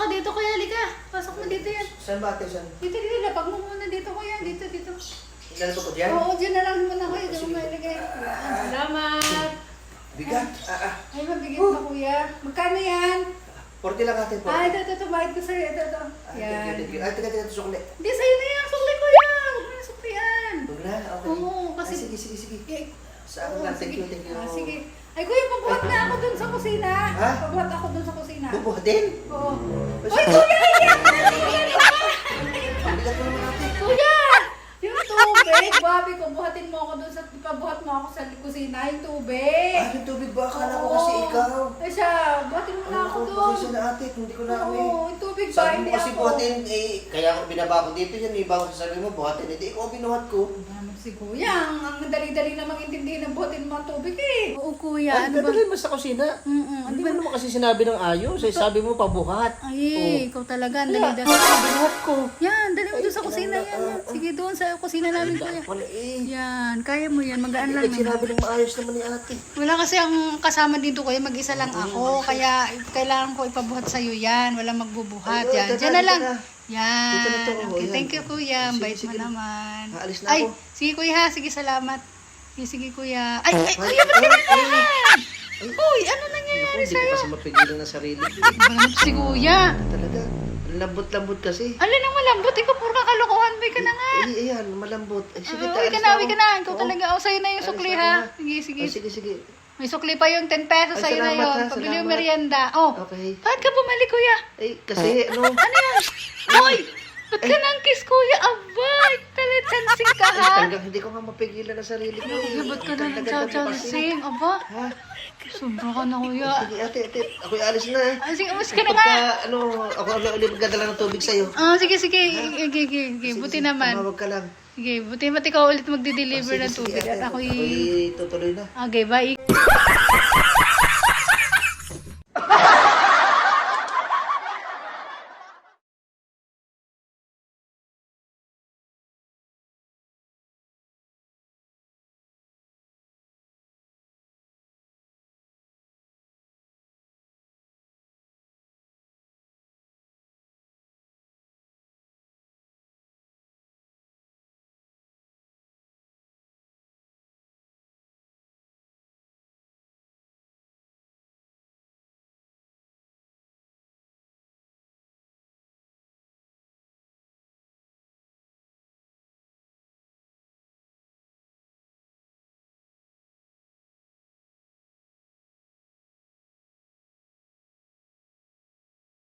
ka dito, kuya. Halika. Pasok mo dito yan. Saan ba ate? Saan? Dito, lapag mo muna dito, kuya. Dito. Ilalabas ko dyan? Oo, dyan na lang muna, kuya. Dyan mo mailagay. Salamat. Bigat. Ay, mabigat na, kuya. Magkano yan? 40 lang ate. 40. Ito. Bayad ko sa'yo. Ito. Yan. Ay, teka, sukli. Hindi, sa'yo na yan. Sukli, kuya. Huwag mo na suklian. Huwag na, okay. Oo, kasi... Ay, sige. Eh, Sa akin lang, thank you. sige. Ay, kuya, pabuhat na ako dun sa kusina. Ha? Pabuhat ako dun sa kusina. Bubuhat din? Oo. Ay, Uy, kuya! Ang bigat mo naman ate. Kuya! Yung tubig, babi ko, buhatin mo ako dun sa, pabuhat mo ako sa kusina, yung tubig. Yung tubig ba? Akala ko kasi ikaw. Ay siya, buhatin mo na ako dun. Pasensya na ate, hindi ko na kami. Oo, yung tubig ba, Sabi hindi mo kasi ako. buhatin, kaya ako binaba ko dito yan, iba ko sasabihin mo, buhatin, hindi ko binuhat ko. Ano si kuya, ang dali-dali namang intindihin na buhatin mo ang tubig eh. Oo kuya, Ay, dadalhin mo sa kusina. Hindi mo naman kasi sinabi ng ayos, sabi mo pabuhat. Ay, ikaw talaga, ang dali-dali. Binuhat ko. Yan, dali mo doon sa kusina yan. Sige, doon sa kusina namin kuya. Wala eh. Yan, kaya mo yan, magaan lang naman. Sinabi ng maayos naman ni ate. Wala kasi ang kasama dito kuya, mag-isa lang ako. Kaya kailangan ko ipabuhat sa'yo yan. Walang magbubuhat. Ay, Yan, dito dyan na, na lang. dito na. Yan. Dito na to, Okay, yan. thank you kuya. Ang Sige, bait mo sige. naman. Aalis na Ay, ako. sige kuya ha. Sige, salamat. Sige kuya. Ay, kuya, ba't ka naman? Uy, ano nangyayari Hindi ko sa'yo? kasi mapigilan na sarili ko. Ba naman si kuya? Talaga. Ang lambot-lambot kasi. Alin ang malambot? Ikaw puro kakalokohan. Bay ka na nga. Ayan, malambot. Ay, sige, Uy ka na, uwi ka na. Ikaw talaga. O, sa'yo na yung Alis sukli na ha. ako, Sige. Ay, sige. May sukli pa yung 10 pesos Ay, sa'yo na salamat, yun. ha, Pabili yung salamat. merienda. Oh, Okay. bakit ka bumalik kuya? Ay, kasi ano? Ano yan? Hoy! Ba't ka nang kiss kuya? Abay! Talachansing ka Ay, ha? talagang hindi ko nga mapigilan na sarili ko. Kuya, ba't ka nang Ganda-ganda mo kasi. chachansing? Aba, Ha? sobra ka na kuya. Sige, ate. Ako'y alis na eh. Sige, umus ka na nga. Pagka, ako ulit magdadala ng tubig sa'yo. Sige. Sige, buti naman. Tumawag ka lang. Sige, buti ba't ikaw ulit magdi-deliver ng tubig at ako'y... Ako'y tutuloy na. Okay, bye.